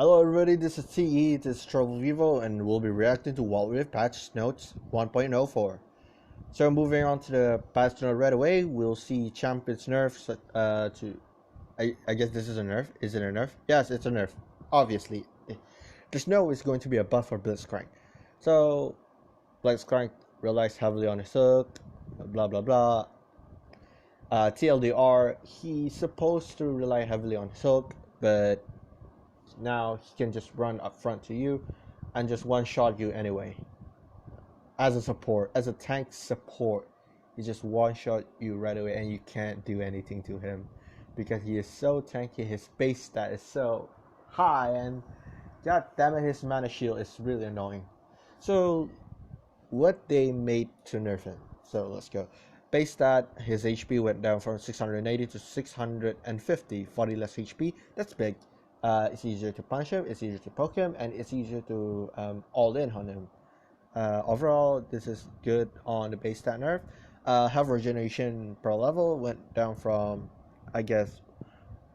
Hello everybody, this is TE, this is Trouble Vivo, and we'll be reacting to Wild Rift Patch Notes 1.04. So moving on to the patch note right away, we'll see champions nerfs I guess this is a nerf. Is it a nerf? Yes, it's a nerf. Obviously. There's no it's going to be a buff for Blitzcrank. So Blitzcrank relies heavily on his hook, blah blah blah. TLDR, he's supposed to rely heavily on his hook, but now he can just run up front to you and just one-shot you anyway. As a support, as a tank support, he just one-shot you right away and you can't do anything to him because he is so tanky. His base stat is so high, and god damn it, his mana shield is really annoying. So what they made to nerf him. So let's go. Base stat, his HP went down from 680 to 650, 40 less HP. That's big. It's easier to punch him, it's easier to poke him, and it's easier to all in on him. Overall, this is good on the base stat nerf. Health regeneration per level went down from, I guess,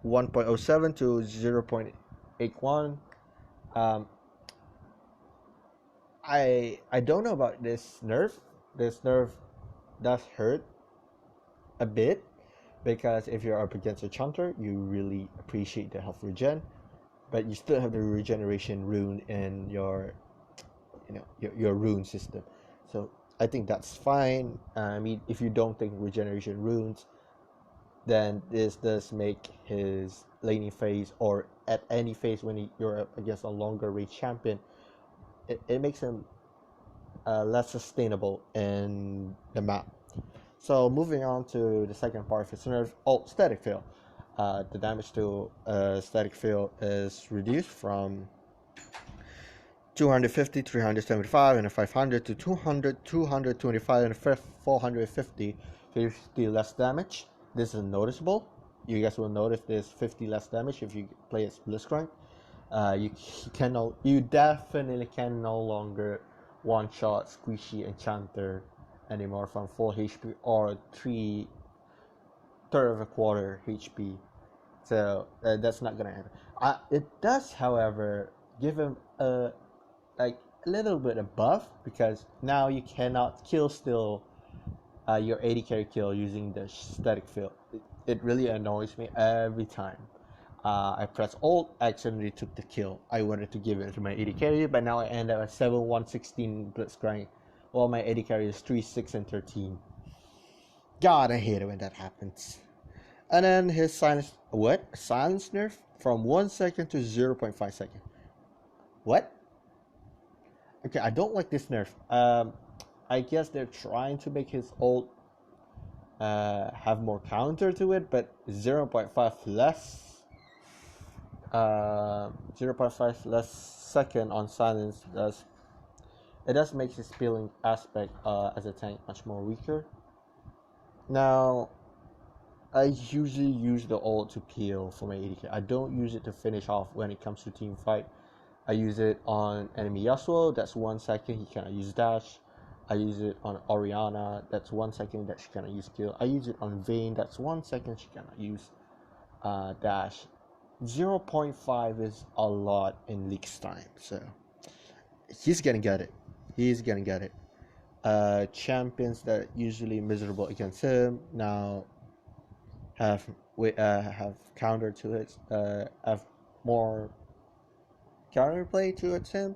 1.07 to 0.81. I don't know about this nerf. This nerf does hurt a bit, because if you're up against a chanter, you really appreciate the health regen, but you still have the regeneration rune in your rune system. So I think that's fine. I mean, if you don't think regeneration runes, then this does make his laning phase, or at any phase when you're up against a longer range champion, it makes him less sustainable in the map. So moving on to the second part of his nerf, static field. The damage to static field is reduced from 250, 375, and 500 to 200, 225, and 450, 50 less damage. This is noticeable. You guys will notice this 50 less damage if you play as Blitzcrank. You definitely can no longer one-shot Squishy Enchanter anymore from full HP or 3/3 of a quarter HP. So that's not gonna happen. It does, however, give him a little bit of buff, because now you cannot kill steal your 80 carry kill using the static field. It really annoys me every time. I press Alt, accidentally took the kill. I wanted to give it to my 80 carry, but now I end up at 7-1-16 Blitzcrank, while my 80 carry is 3-6 and 13. God, I hate it when that happens. And then his silence nerf from 1 second to 0.5 second. What? Okay, I don't like this nerf. I guess they're trying to make his ult have more counter to it, but 0.5 less 0.5 less second on silence does make his peeling aspect as a tank much more weaker. Now, I usually use the ult to peel for my 80k. I don't use it to finish off when it comes to team fight. I use it on enemy Yasuo, that's 1 second, he cannot use dash. I use it on Oriana, that's 1 second that she cannot use kill. I use it on Vayne, that's 1 second she cannot use dash. 0.5 is a lot in League's time, so he's gonna get it. Champions that are usually miserable against him now have counter to it, have more counterplay towards him,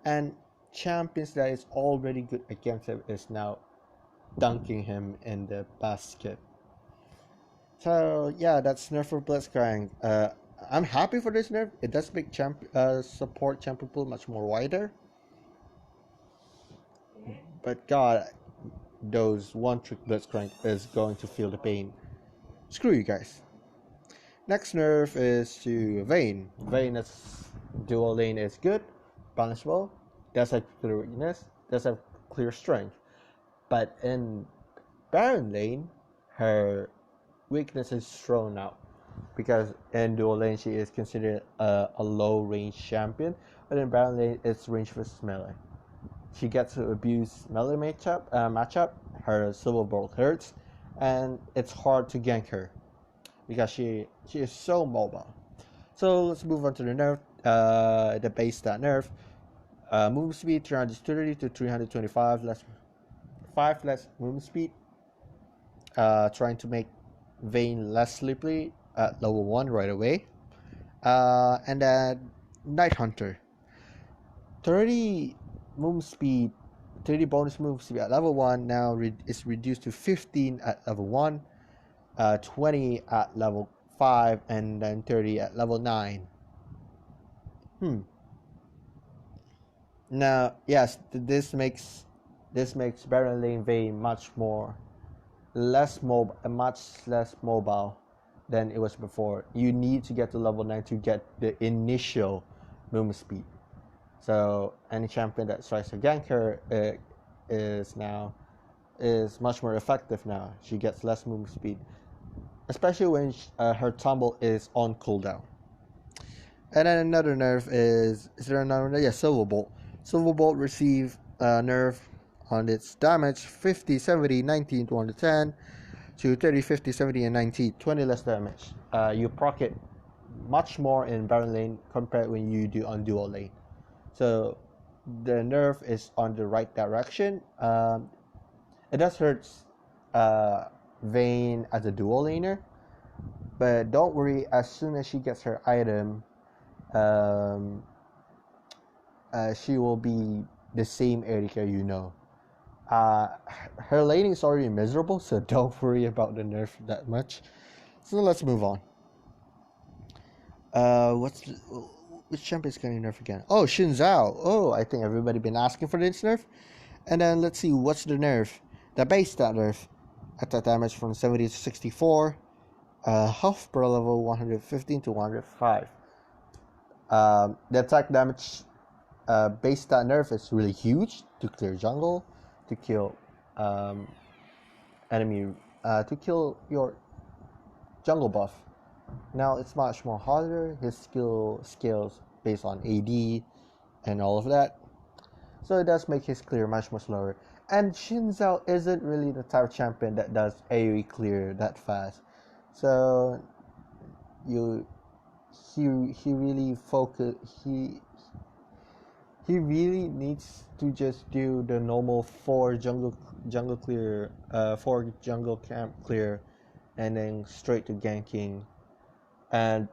and champions that is already good against him is now dunking him in the basket. So yeah, that's nerf for Blitzcrank. I'm happy for this nerf. It does make support champion pool much more wider. But god, those one-trick Blitzcrank is going to feel the pain. Screw you guys. Next nerf is to Vayne. Vayne's dual lane is good, balanceable, does have clear weakness, does have clear strength. But in Baron lane, her weakness is thrown out, because in dual lane she is considered a low range champion, but in Baron lane it's range versus melee. She gets to abuse melee matchup. Her silver bolt hurts, and it's hard to gank her because she is so mobile. So let's move on to the nerf. the base stat nerf. Movement speed 330 to 325, less 5 less movement speed. Trying to make Vayne less slippery at level 1 right away. And then Night Hunter. 30 movement speed, 30 bonus movement speed at level 1 now is reduced to 15 at level 1, 20 at level 5, and then 30 at level 9. Now, yes, this makes Baron Lane Vayne much less mobile than it was before. You need to get to level 9 to get the initial movement speed. So any champion that strikes a ganker is much more effective now. She gets less movement speed, especially when her tumble is on cooldown. And then another nerf is there another nerf? Yeah, Silver Bolt. Silver Bolt receive nerf on its damage 50, 70, 19, 210 to 30, 50, 70, and 90, 20 less damage. You proc it much more in Baron lane compared when you do on dual lane. So the nerf is on the right direction. It does hurt Vayne as a dual laner, but don't worry, as soon as she gets her item, she will be the same AD carry you know. Her laning is already miserable, so don't worry about the nerf that much. So let's move on. Which champion is getting nerf again? Oh, Xin Zhao. Oh, I think everybody been asking for this nerf. And then let's see, what's the nerf? The base stat nerf. Attack damage from 70 to 64. Health per level 115 to 105. The attack damage base stat nerf is really huge to clear jungle, to kill enemy, to kill your jungle buff. Now it's much more harder. His skills based on AD and all of that, so it does make his clear much more slower. And Xin Zhao isn't really the type of champion that does AoE clear that fast, so he really he really needs to just do the normal 4 jungle clear, 4 jungle camp clear, and then straight to ganking. And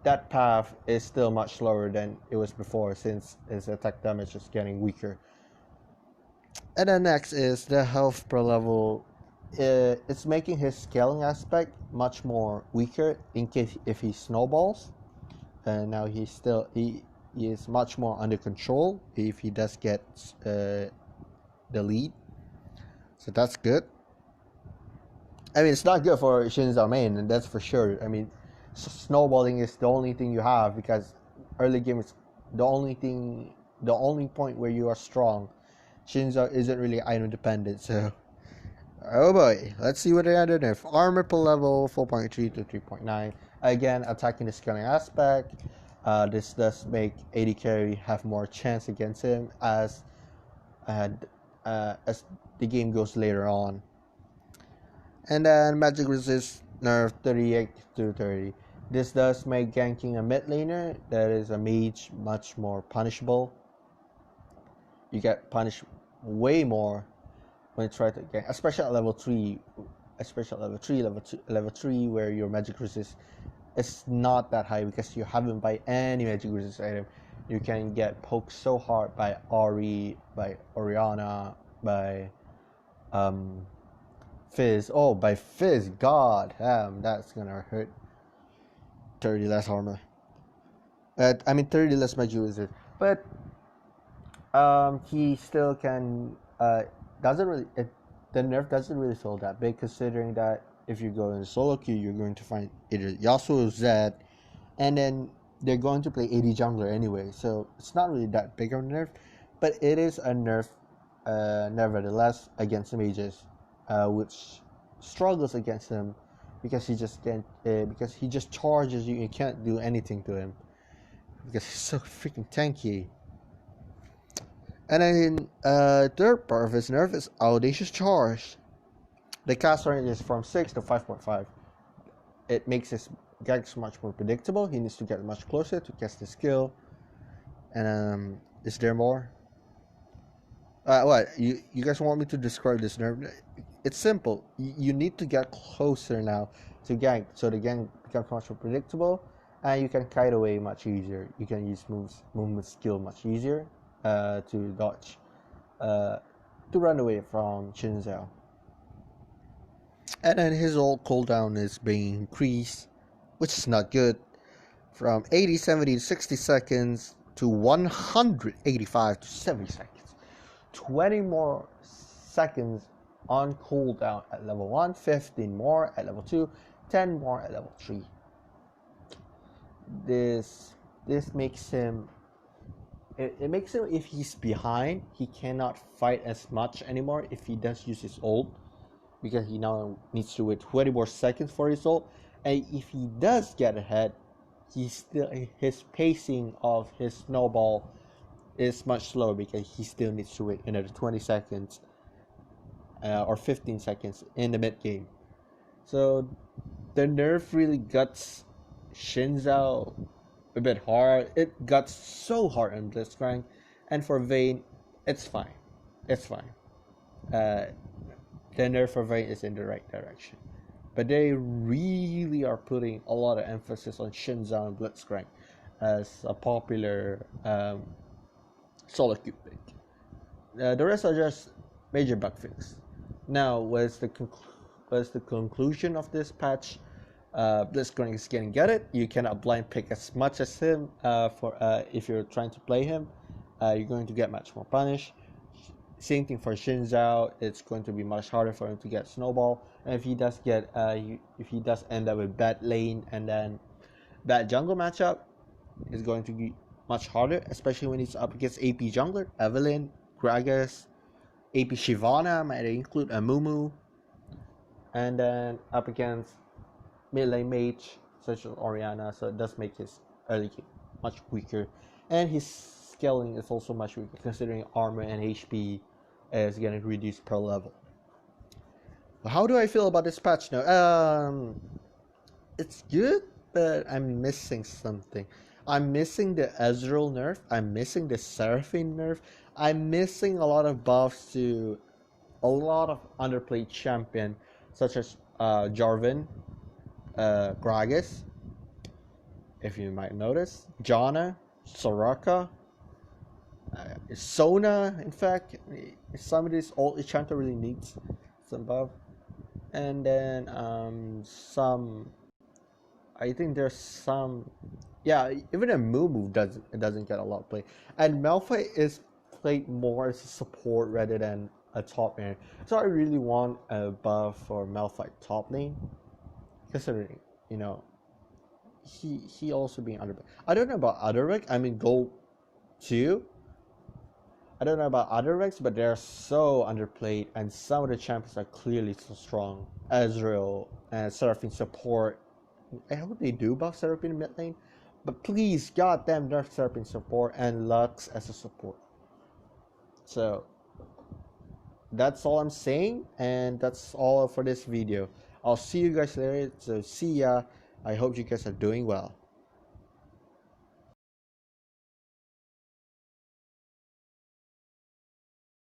that path is still much slower than it was before, since his attack damage is getting weaker. And then next is the health per level. It's making his scaling aspect much more weaker in case if he snowballs. And now he is much more under control if he does get the lead. So that's good. I mean, it's not good for Xin Zhao main, and that's for sure. I mean, snowballing is the only thing you have, because early game is the only point where you are strong. Xin Zhao isn't really item dependent, so oh boy, let's see what they added. If armor per level 4.3 to 3.9, again attacking the scaling aspect. This does make AD carry have more chance against him as the game goes later on. And then magic resist nerf 38 to 30. This does make ganking a mid laner that is a mage much more punishable. You get punished way more when you try to gank, especially at level 3, level 3 where your magic resist is not that high because you haven't buy any magic resist item. You can get poked so hard by Ori, by Orianna, by Fizz. Oh, by Fizz, god damn, that's gonna hurt. 30 less armor. 30 less magic resist. But he still can. The nerf doesn't really feel that big, considering that if you go in solo queue, you're going to find either Yasuo or Zed, and then they're going to play AD jungler anyway. So it's not really that big of a nerf, but it is a nerf, nevertheless, against the mages, which struggles against him because he just charges you. You can't do anything to him because he's so freaking tanky. And then third part of his nerf is Audacious Charge. The cast range is from 6 to 5.5. It makes his ganks much more predictable. He needs to get much closer to cast the skill. And is there more? What you guys want me to describe this nerf? It's simple. You need to get closer now to gang, so the gang becomes much more predictable, and you can kite away much easier. You can use movement skill much easier to dodge, to run away from Shin Zhao. And then his ult cooldown is being increased, which is not good, from 80, 70 to 60 seconds to 185 to 70 seconds. 20 more seconds on cooldown at level 1, 15 more at level 2, 10 more at level 3. This makes him, it makes him, if he's behind, he cannot fight as much anymore if he does use his ult, because he now needs to wait 20 more seconds for his ult. And if he does get ahead, his pacing of his snowball is much slower, because he still needs to wait another 20 seconds or 15 seconds in the mid game. So the nerf really guts Shin Zhao a bit hard. It guts so hard on Blitzcrank, and for Vayne, it's fine. It's fine. The nerf for Vayne is in the right direction, but they really are putting a lot of emphasis on Shin Zhao and Blitzcrank as a popular solo queue pick. The rest are just major bug fix. Now, what's the conclusion of this patch? Blitzcrank is getting it. You cannot blind pick as much as him if you're trying to play him. You're going to get much more punish. Same thing for Shin Zhao. It's going to be much harder for him to get snowball. And if he does get, if he does end up with bad lane and then bad jungle matchup, it's going to be much harder, especially when he's up against AP jungler, Evelynn, Gragas, AP Shyvana, might include a Mumu, and then up against mid lane mage such as Orianna. So it does make his early game much weaker, and his scaling is also much weaker, considering armor and HP is getting reduced per level. How do I feel about this patch now? It's good, but I'm missing something. I'm missing the Ezreal nerf. I'm missing the Seraphine nerf. I'm missing a lot of buffs to a lot of underplayed champion, such as Jarvan, Gragas, if you might notice, Janna, Soraka, Sona. In fact, some of these old enchanter really needs some buff, and then some. I think there's some. Yeah, even a Mumu doesn't get a lot of play, and Malphite is played more as a support rather than a top lane. So I really want a buff for Malphite top lane, considering he also being underplayed. I don't know about other recs. I mean, Gold 2. I don't know about other recs, but they're so underplayed, and some of the champions are clearly so strong. Ezreal and Seraphine support. I hope they do buff Seraphine mid lane, but please, goddamn, nerf Seraphine support and Lux as a support. So that's all I'm saying, and that's all for this video. I'll see you guys later. So see ya. I hope you guys are doing well.